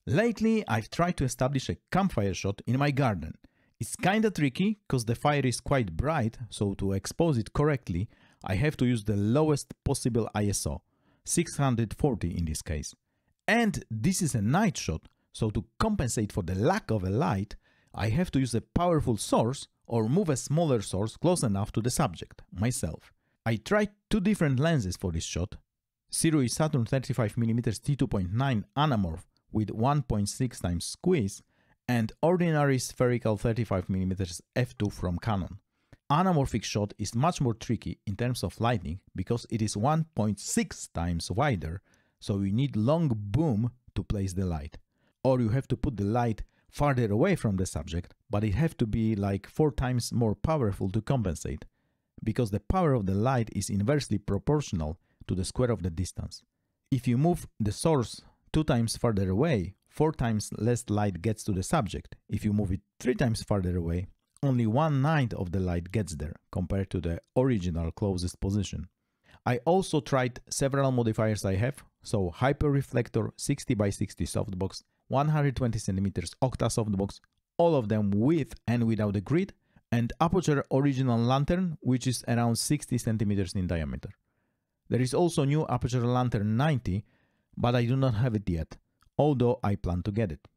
Lately, I've tried to establish a campfire shot in my garden. It's kinda tricky, cause the fire is quite bright, so to expose it correctly, I have to use the lowest possible ISO, 640 in this case. And this is a night shot, so to compensate for the lack of a light, I have to use a powerful source or move a smaller source close enough to the subject, myself. I tried two different lenses for this shot, Sirui Saturn 35mm t2.9 anamorph with 1.6 times squeeze and ordinary spherical 35mm f2 from Canon. Anamorphic shot is much more tricky in terms of lighting because it is 1.6 times wider, so you need long boom to place the light. Or you have to put the light farther away from the subject, but it have to be like 4 times more powerful to compensate, because the power of the light is inversely proportional to the square of the distance. If you move the source 2 times farther away, 4 times less light gets to the subject. If you move it 3 times farther away, only 1/9 of the light gets there, compared to the original closest position. I also tried several modifiers I have, so hyper reflector 60x60 softbox, 120cm octa softbox, all of them with and without a grid, and Aputure original lantern, which is around 60cm in diameter. There is also new Aputure lantern 90, but I do not have it yet, although I plan to get it.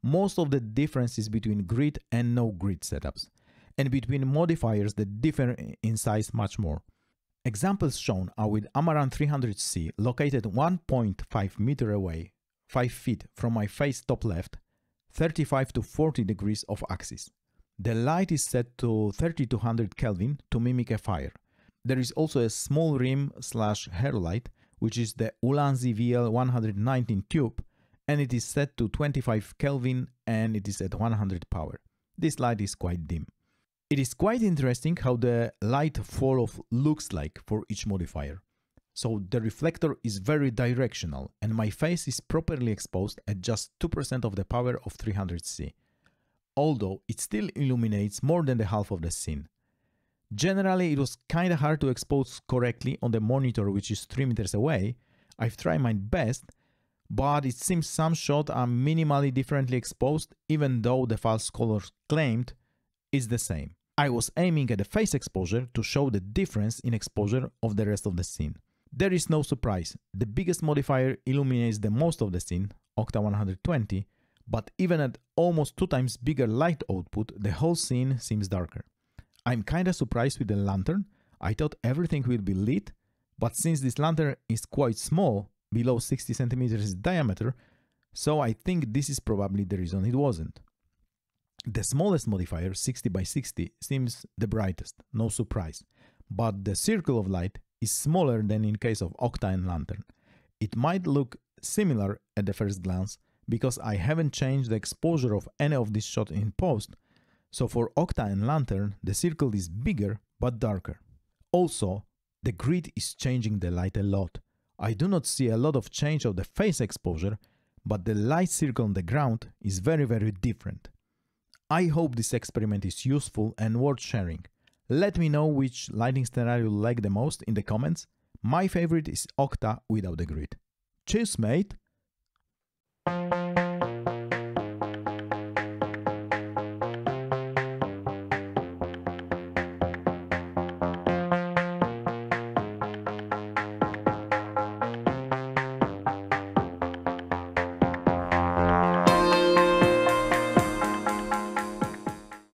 Most of the difference is between grid and no grid setups, and between modifiers that differ in size much more. Examples shown are with Amaranth 300C located 1.5 meter away, 5 feet from my face top left, 35 to 40 degrees off axis. The light is set to 3200 Kelvin to mimic a fire. There is also a small rim/hair light, which is the Ulanzi VL119 tube, and it is set to 25 Kelvin and it is at 100 power. This light is quite dim. It is quite interesting how the light fall-off looks like for each modifier. So the reflector is very directional and my face is properly exposed at just 2% of the power of 300C, although it still illuminates more than the half of the scene. Generally, it was kinda hard to expose correctly on the monitor, which is 3 meters away. I've tried my best, but it seems some shots are minimally differently exposed, even though the false color claimed is the same. I was aiming at the face exposure to show the difference in exposure of the rest of the scene. There is no surprise, the biggest modifier illuminates the most of the scene, Octa 120, but even at almost 2 times bigger light output, the whole scene seems darker. I'm kinda surprised with the lantern. I thought everything will be lit, but since this lantern is quite small, below 60 centimeters in diameter, so I think this is probably the reason it wasn't. The smallest modifier, 60x60, seems the brightest, no surprise, but the circle of light is smaller than in case of Octa and lantern. It might look similar at the first glance, because I haven't changed the exposure of any of this shot in post, so for Octa and lantern, the circle is bigger but darker. Also, the grid is changing the light a lot. I do not see a lot of change of the face exposure, but the light circle on the ground is very different. I hope this experiment is useful and worth sharing. Let me know which lighting scenario you like the most in the comments. My favorite is Octa without the grid. Cheers, mate!